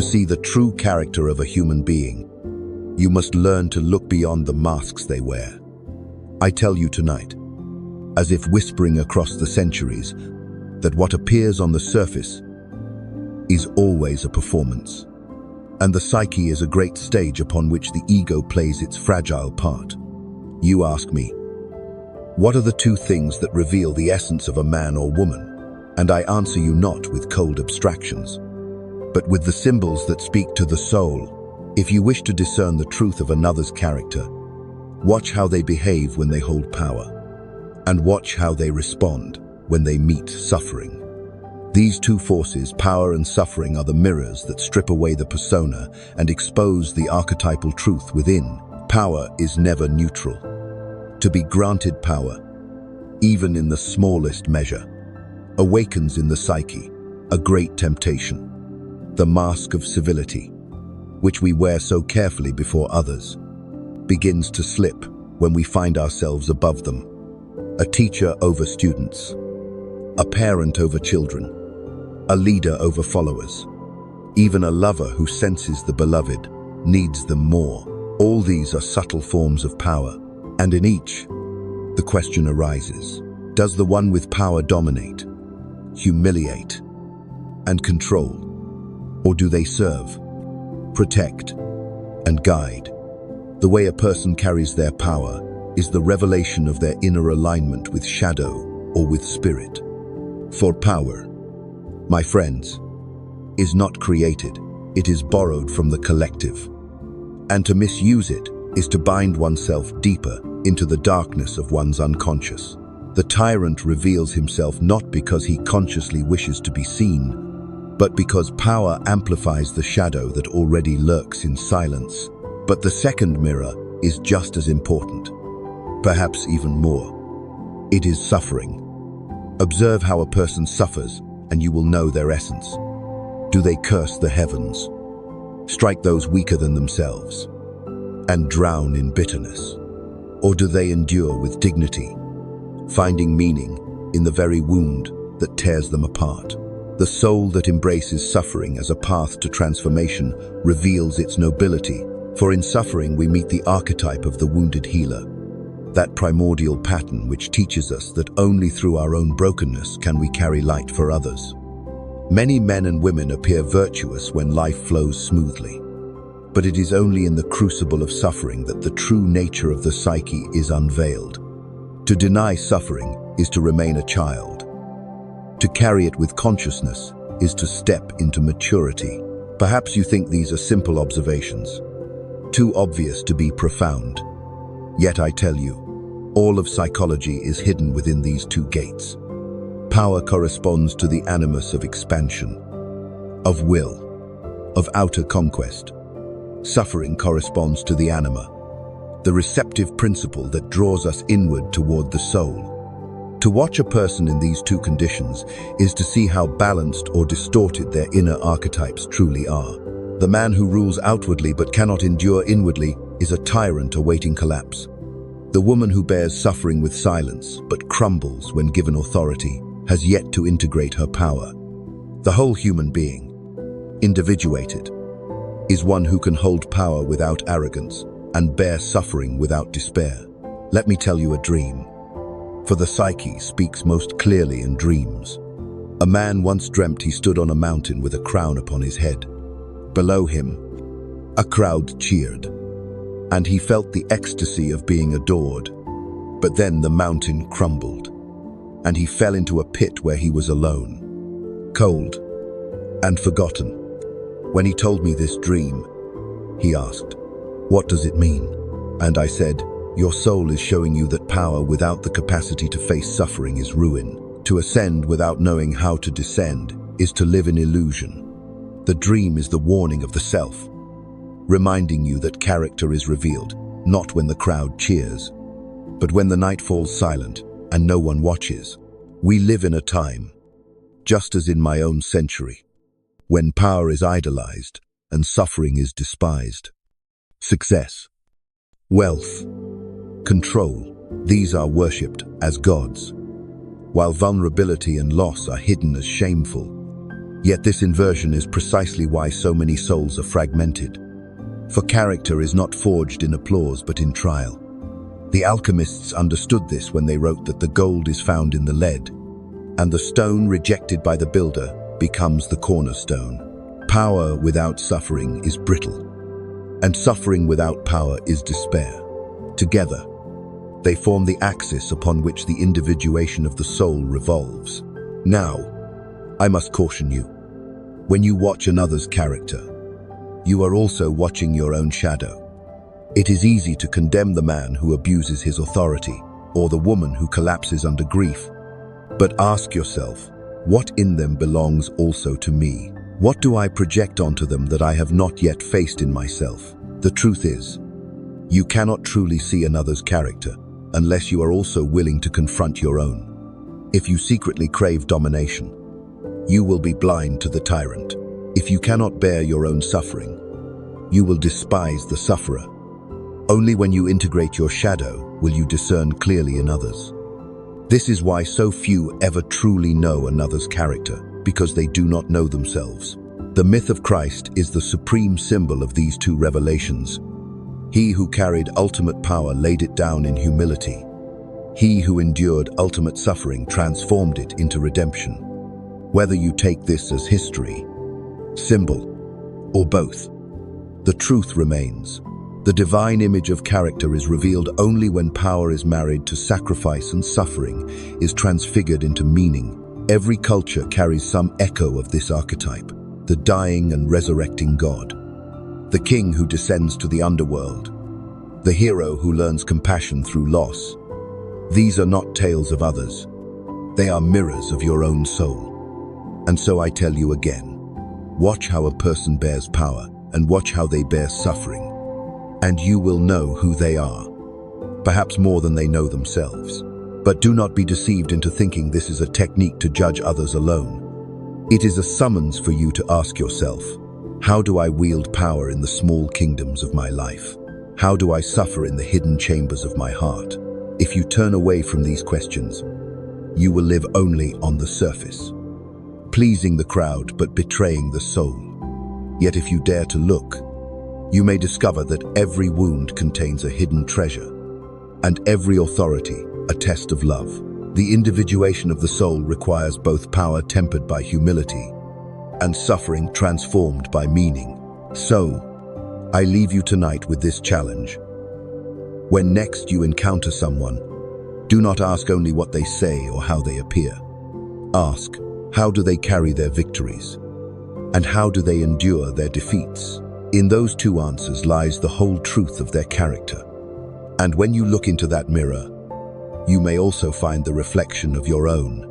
see the true character of a human being, you must learn to look beyond the masks they wear. I tell you tonight, as if whispering across the centuries, that what appears on the surface is always a performance, and the psyche is a great stage upon which the ego plays its fragile part. You ask me, what are the two things that reveal the essence of a man or woman? And I answer you not with cold abstractions, but with the symbols that speak to the soul. If you wish to discern the truth of another's character, watch how they behave when they hold power, and watch how they respond when they meet suffering. These two forces, power and suffering, are the mirrors that strip away the persona and expose the archetypal truth within. Power is never neutral. To be granted power, even in the smallest measure, awakens in the psyche a great temptation. The mask of civility, which we wear so carefully before others, begins to slip when we find ourselves above them. A teacher over students, a parent over children, a leader over followers. Even a lover who senses the beloved needs them more. All these are subtle forms of power, and in each, the question arises, does the one with power dominate, humiliate, and control? Or do they serve, protect, and guide? The way a person carries their power is the revelation of their inner alignment with shadow or with spirit. For power, my friends, is not created, it is borrowed from the collective. And to misuse it is to bind oneself deeper into the darkness of one's unconscious. The tyrant reveals himself not because he consciously wishes to be seen, but because power amplifies the shadow that already lurks in silence. But the second mirror is just as important, perhaps even more. It is suffering. Observe how a person suffers, and you will know their essence. Do they curse the heavens, strike those weaker than themselves, and drown in bitterness? Or do they endure with dignity, finding meaning in the very wound that tears them apart? The soul that embraces suffering as a path to transformation reveals its nobility, for in suffering we meet the archetype of the wounded healer, that primordial pattern which teaches us that only through our own brokenness can we carry light for others. Many men and women appear virtuous when life flows smoothly, but it is only in the crucible of suffering that the true nature of the psyche is unveiled. To deny suffering is to remain a child. To carry it with consciousness is to step into maturity. Perhaps you think these are simple observations, too obvious to be profound. Yet I tell you, all of psychology is hidden within these two gates. Power corresponds to the animus of expansion, of will, of outer conquest. Suffering corresponds to the anima, the receptive principle that draws us inward toward the soul. To watch a person in these two conditions is to see how balanced or distorted their inner archetypes truly are. The man who rules outwardly but cannot endure inwardly is a tyrant awaiting collapse. The woman who bears suffering with silence but crumbles when given authority has yet to integrate her power. The whole human being, individuated, is one who can hold power without arrogance and bear suffering without despair. Let me tell you a dream, for the psyche speaks most clearly in dreams. A man once dreamt he stood on a mountain with a crown upon his head. Below him, a crowd cheered, and he felt the ecstasy of being adored. But then the mountain crumbled, and he fell into a pit where he was alone, cold, and forgotten. When he told me this dream, he asked, "What does it mean?" And I said, "Your soul is showing you that power without the capacity to face suffering is ruin. To ascend without knowing how to descend is to live in illusion. The dream is the warning of the self, reminding you that character is revealed, not when the crowd cheers, but when the night falls silent and no one watches. We live in a time, just as in my own century, when power is idolized and suffering is despised. Success, wealth, control, these are worshipped as gods, while vulnerability and loss are hidden as shameful. Yet this inversion is precisely why so many souls are fragmented. For character is not forged in applause but in trial. The alchemists understood this when they wrote that the gold is found in the lead, and the stone rejected by the builder becomes the cornerstone. Power without suffering is brittle, and suffering without power is despair. Together, they form the axis upon which the individuation of the soul revolves. Now, I must caution you. When you watch another's character, you are also watching your own shadow. It is easy to condemn the man who abuses his authority, or the woman who collapses under grief. But ask yourself, what in them belongs also to me? What do I project onto them that I have not yet faced in myself? The truth is, you cannot truly see another's character unless you are also willing to confront your own. If you secretly crave domination, you will be blind to the tyrant. If you cannot bear your own suffering, you will despise the sufferer. Only when you integrate your shadow will you discern clearly in others. This is why so few ever truly know another's character, because they do not know themselves. The myth of Christ is the supreme symbol of these two revelations. He who carried ultimate power laid it down in humility. He who endured ultimate suffering transformed it into redemption. Whether you take this as history, symbol, or both, the truth remains. The divine image of character is revealed only when power is married to sacrifice and suffering is transfigured into meaning. Every culture carries some echo of this archetype, the dying and resurrecting God. The king who descends to the underworld, the hero who learns compassion through loss. These are not tales of others. They are mirrors of your own soul. And so I tell you again, watch how a person bears power and watch how they bear suffering, and you will know who they are, perhaps more than they know themselves. But do not be deceived into thinking this is a technique to judge others alone. It is a summons for you to ask yourself, how do I wield power in the small kingdoms of my life? How do I suffer in the hidden chambers of my heart? If you turn away from these questions, you will live only on the surface, pleasing the crowd but betraying the soul. Yet if you dare to look, you may discover that every wound contains a hidden treasure, and every authority a test of love. The individuation of the soul requires both power tempered by humility and suffering transformed by meaning. So, I leave you tonight with this challenge. When next you encounter someone, do not ask only what they say or how they appear. Ask, how do they carry their victories? And how do they endure their defeats? In those two answers lies the whole truth of their character. And when you look into that mirror, you may also find the reflection of your own.